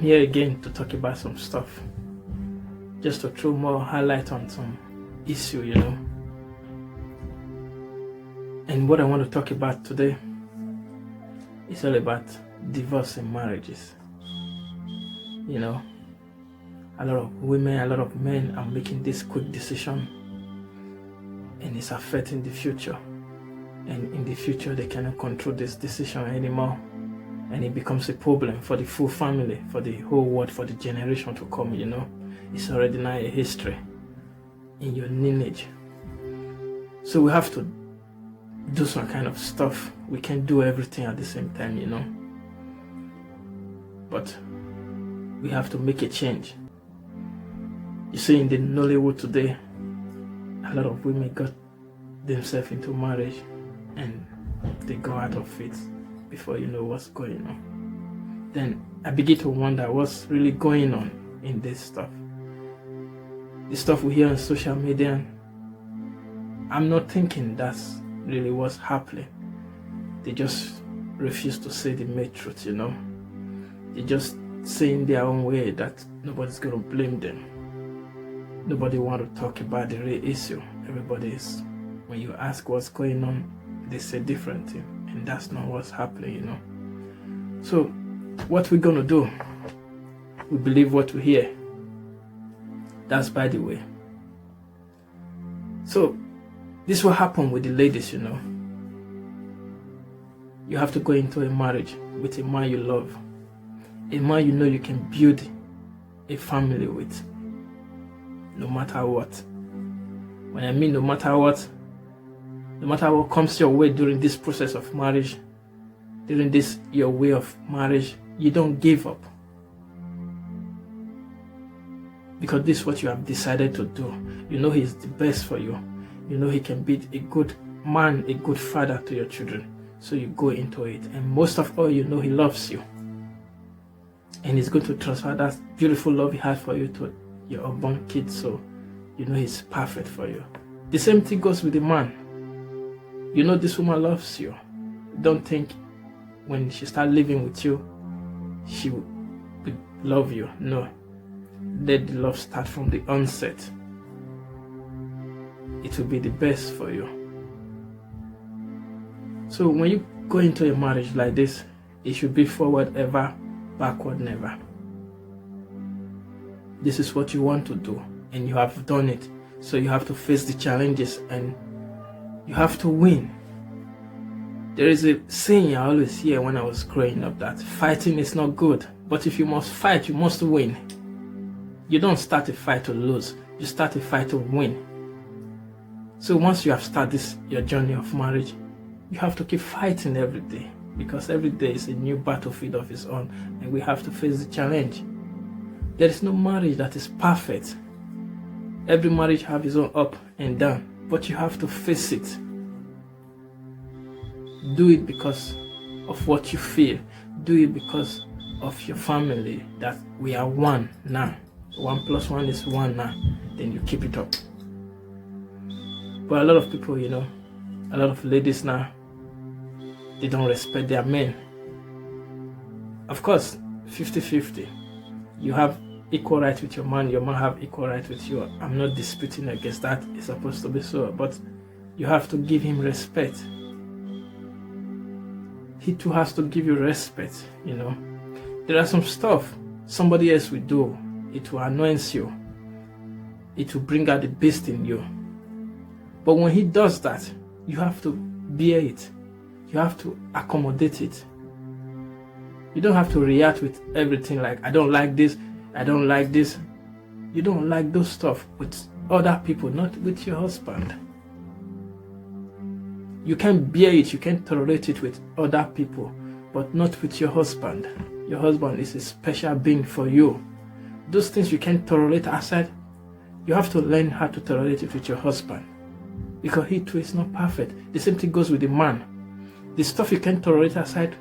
here again to talk about some stuff, just to throw more highlight on some issue, And what I want to talk about today is all about divorce in marriages. A lot of women, a lot of men are making this quick decision, and it's affecting the future. And in the future, they cannot control this decision anymore, and it becomes a problem for the full family, for the whole world, for the generation to come. It's already now a history in your lineage. So we have to do some kind of stuff. We can't do everything at the same time, but we have to make a change. You see, in the Nollywood today, a lot of women got themselves into marriage and they go out of it before you know what's going on. Then I begin to wonder what's really going on in this stuff. The stuff we hear on social media, I'm not thinking that's really what's happening. They just refuse to say the main truth, They just say in their own way that nobody's going to blame them. Nobody want to talk about the real issue. Everybody is, when you ask what's going on, they say different thing, and that's not what's happening, So what we're going to do, we believe what we hear. That's by the way. So this will happen with the ladies, You have to go into a marriage with a man you love, a man you can build a family with, no matter what. When I mean no matter what comes your way during this process of marriage, during this your way of marriage, you don't give up. Because this is what you have decided to do. He's the best for you. He can be a good man, a good father to your children. So you go into it. And most of all, he loves you. And he's going to transfer that beautiful love he has for you to your unborn kids. So he's perfect for you. The same thing goes with the man. This woman loves you. Don't think when she starts living with you, she will love you. No. Let the love start from the onset. It will be the best for you. So when you go into a marriage like this, it should be forward ever, backward never. This is what you want to do, and you have done it. So you have to face the challenges, and you have to win. There is a saying I always hear when I was growing up, that fighting is not good, but if you must fight, you must win. You don't start a fight to lose, you start a fight to win. So once you have started your journey of marriage, you have to keep fighting every day, because every day is a new battlefield of its own, and we have to face the challenge. There is no marriage that is perfect. Every marriage has its own up and down, but you have to face it. Do it because of what you feel. Do it because of your family, that we are one now. 1 + 1 is 1 now. Then you keep it up. But a lot of people, a lot of ladies now, they don't respect their men. Of course, 50-50. You have equal right with your man have equal right with you. I'm not disputing against that. It's supposed to be so. But you have to give him respect. He too has to give you respect, There are some stuff somebody else will do. It will annoyance you. It will bring out the beast in you. But when he does that, you have to bear it. You have to accommodate it. You don't have to react with everything like, I don't like this, I don't like this. You don't like those stuff with other people, not with your husband. You can bear it, you can tolerate it with other people, but not with your husband. Your husband is a special being for you. Those things you can't tolerate outside, you have to learn how to tolerate it with your husband, because he too is not perfect. The same thing goes with the man. The stuff you can't tolerate outside,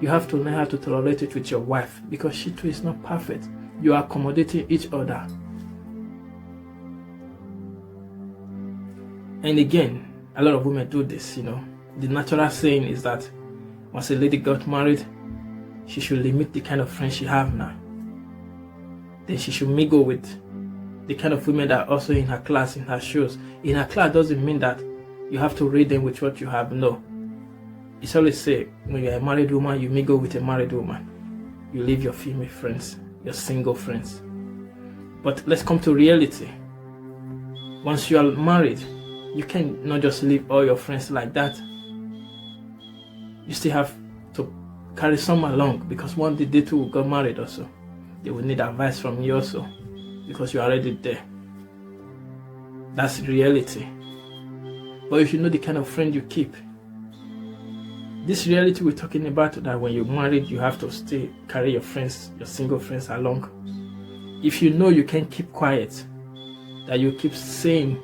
you have to learn how to tolerate it with your wife, because she too is not perfect. You are accommodating each other. And again, a lot of women do this, The natural saying is that once a lady got married, she should limit the kind of friends she have now. then she should mingle with the kind of women that are also in her class, in her shoes. In her class doesn't mean that you have to read them with what you have. No. It's always say, when you're a married woman, you mingle with a married woman. You leave your female friends, your single friends. But let's come to reality. Once you are married, you can not just leave all your friends like that. You still have to carry some along, because one day they too will get married also. They will need advice from you also, because you're already there. That's reality. But you should know the kind of friend you keep. This reality we're talking about, that when you're married, you have to stay, carry your friends, your single friends along. If you know you can keep quiet, that you keep saying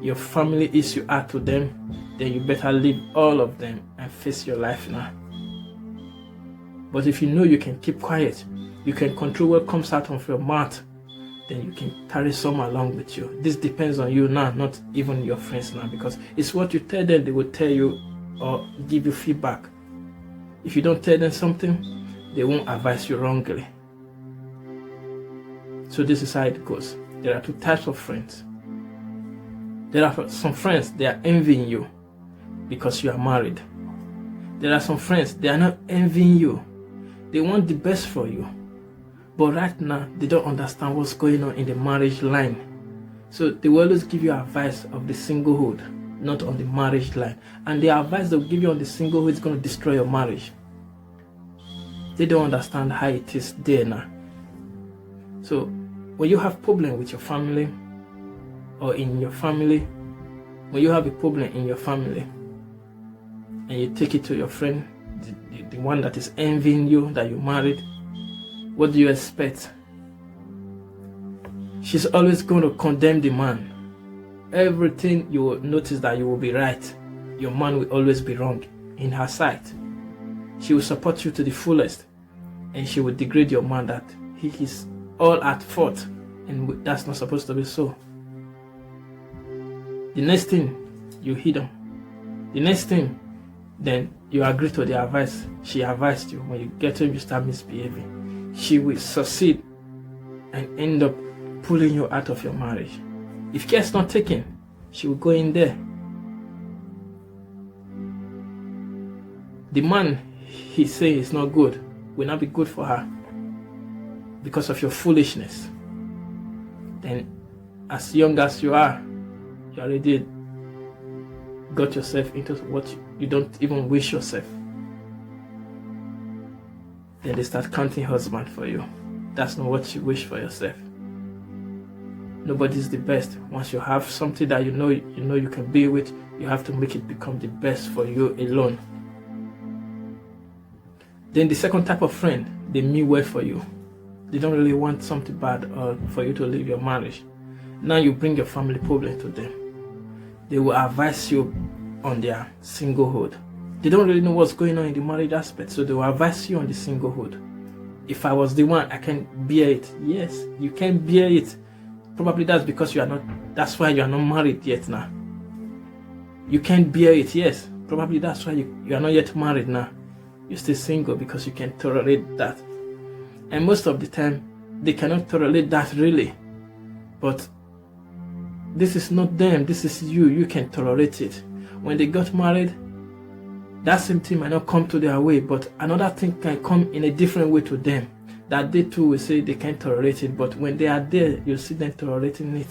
your family issue out to them, then you better leave all of them and face your life now. But if you know you can keep quiet, you can control what comes out of your mouth, then you can carry some along with you. This depends on you now, not even your friends now, because it's what you tell them, they will tell you or give you feedback. If you don't tell them something, they won't advise you wrongly. So this is how it goes. There are two types of friends. There are some friends, they are envying you because you are married. There are some friends, they are not envying you. They want the best for you. But right now, they don't understand what's going on in the marriage line. So they will always give you advice of the singlehood, not on the marriage line. And the advice they'll give you on the singlehood is going to destroy your marriage. They don't understand how it is there now. So when you have problem with your family or in your family, when you have a problem in your family and you take it to your friend, the one that is envying you that you married, what do you expect? She's always going to condemn the man. Everything you will notice that you will be right. Your man will always be wrong in her sight. She will support you to the fullest, and she will degrade your man that he is all at fault, and that's not supposed to be so. The next thing, you hit them. The next thing, then you agree to the advice she advised you. When you get home, you start misbehaving. She will succeed and end up pulling you out of your marriage. If care is not taken, she will go in there. The man he say is not good will not be good for her because of your foolishness. Then, as young as you are, you already got yourself into what you don't even wish yourself. Then they start counting husband for you. That's not what you wish for yourself. Nobody's the best. Once you have something that you know you can be with, you have to make it become the best for you alone. Then the second type of friend, they mean well for you. They don't really want something bad or for you to leave your marriage. Now you bring your family problem to them. They will advise you on their singlehood. They don't really know what's going on in the marriage aspect, so they will advise you on the singlehood. If I was the one, I can bear it. Yes, you can bear it. Probably that's because that's why you are not married yet now. You can't bear it, yes. Probably that's why you are not yet married now. You're still single because you can tolerate that. And most of the time, they cannot tolerate that really. But this is not them, this is you. You can tolerate it. When they got married, that same thing might not come to their way, but another thing can come in a different way to them. That they too will say they can't tolerate it, but when they are there, you'll see them tolerating it.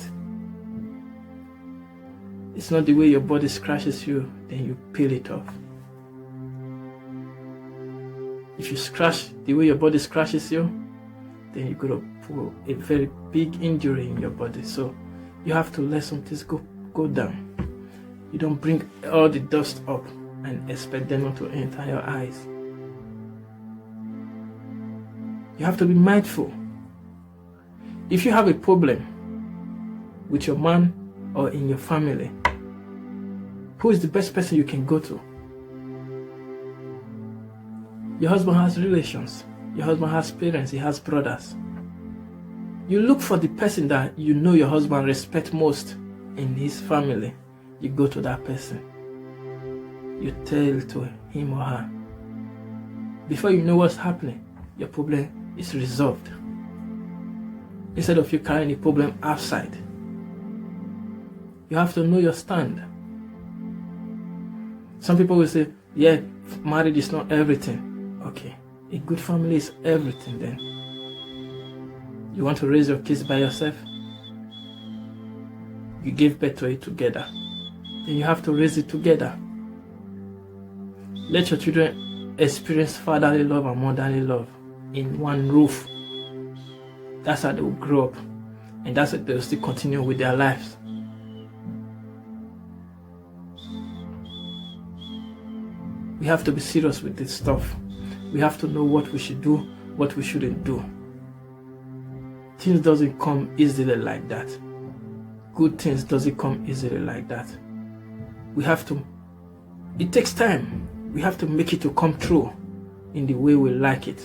It's not the way your body scratches you, then you peel it off. If you scratch the way your body scratches you, then you're going to pull a very big injury in your body. So you have to let some things go down. You don't bring all the dust up and expect them not to enter your eyes. You have to be mindful. If you have a problem with your man or in your family, who is the best person you can go to? Your husband has relations. Your husband has parents. He has brothers. You look for the person that you know your husband respects most in his family. You go to that person. You tell to him or her. Before you know what's happening, your problem is resolved. instead of you carrying the problem outside. You have to know your stand. Some people will say, yeah, marriage is not everything. Okay, a good family is everything then. You want to raise your kids by yourself? You give birth to it together. Then you have to raise it together. Let your children experience fatherly love and motherly love in one roof. That's how they will grow up. And that's how they will still continue with their lives. We have to be serious with this stuff. We have to know what we should do, what we shouldn't do. Things doesn't come easily like that. Good things doesn't come easily like that. We have to, it takes time. We have to make it to come true in the way we like it.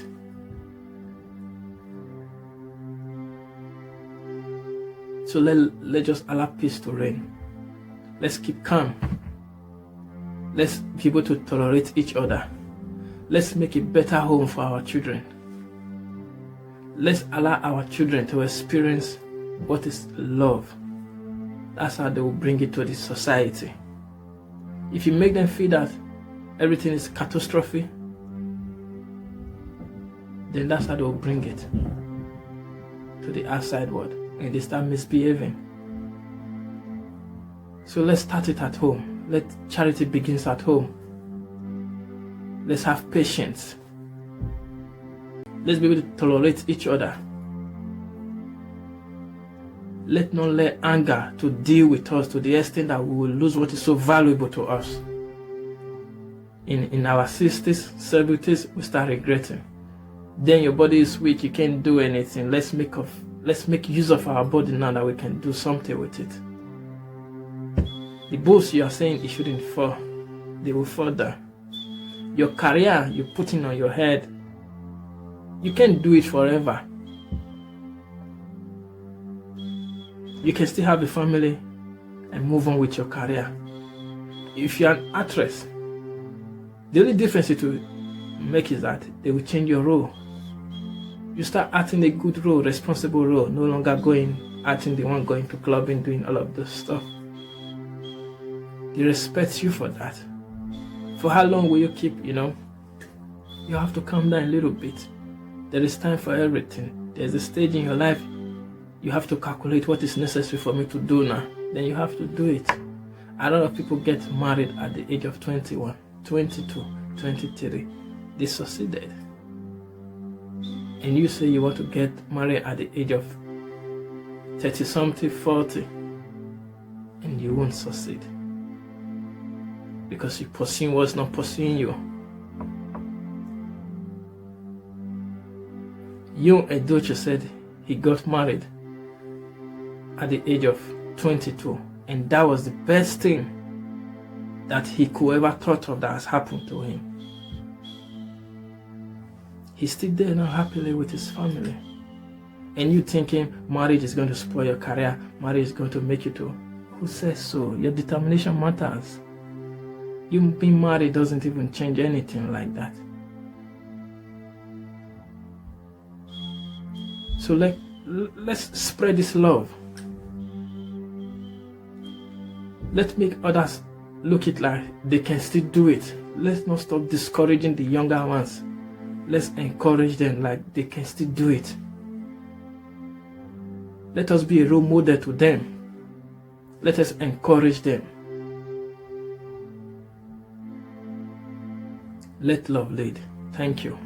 So let's just allow peace to reign. Let's keep calm. Let's be able to tolerate each other. Let's make a better home for our children. Let's allow our children to experience what is love. That's how they will bring it to the society. If you make them feel that everything is catastrophe, then that's how they will bring it to the outside world, and they start misbehaving. So let's start it at home. Let charity begins at home. Let's have patience. Let's be able to tolerate each other. Let's not let anger to deal with us to the extent that we will lose what is so valuable to us. In our 60s, 70s, we start regretting. Then your body is weak, you can't do anything. Let's make use of our body now that we can do something with it. The bulls you are saying it shouldn't fall, they will fall down. Your career you're putting on your head, you can't do it forever. You can still have a family and move on with your career. If you're an actress, the only difference it will make is that they will change your role. You start acting a good role, responsible role, no longer acting the one going to clubbing, doing all of this stuff. They respect you for that. For how long will you keep, you have to calm down a little bit. There is time for everything. There's a stage in your life you have to calculate what is necessary for me to do now. Then you have to do it. A lot of people get married at the age of 21, 22, 23. They succeeded. And you say you want to get married at the age of 30 something, 40, and you won't succeed. Because you pursuing what's not pursuing you. Young Edochie said he got married at the age of 22, and that was the best thing that he could ever thought of that has happened to him. He's still there now happily with his family. And you thinking marriage is going to spoil your career, marriage is going to make you to... Who says so? Your determination matters. You being married doesn't even change anything like that. So let's spread this love. Let's make others look it like they can still do it. Let's not stop discouraging the younger ones. Let's encourage them like they can still do it. Let us be a role model to them. Let us encourage them. Let love lead. Thank you.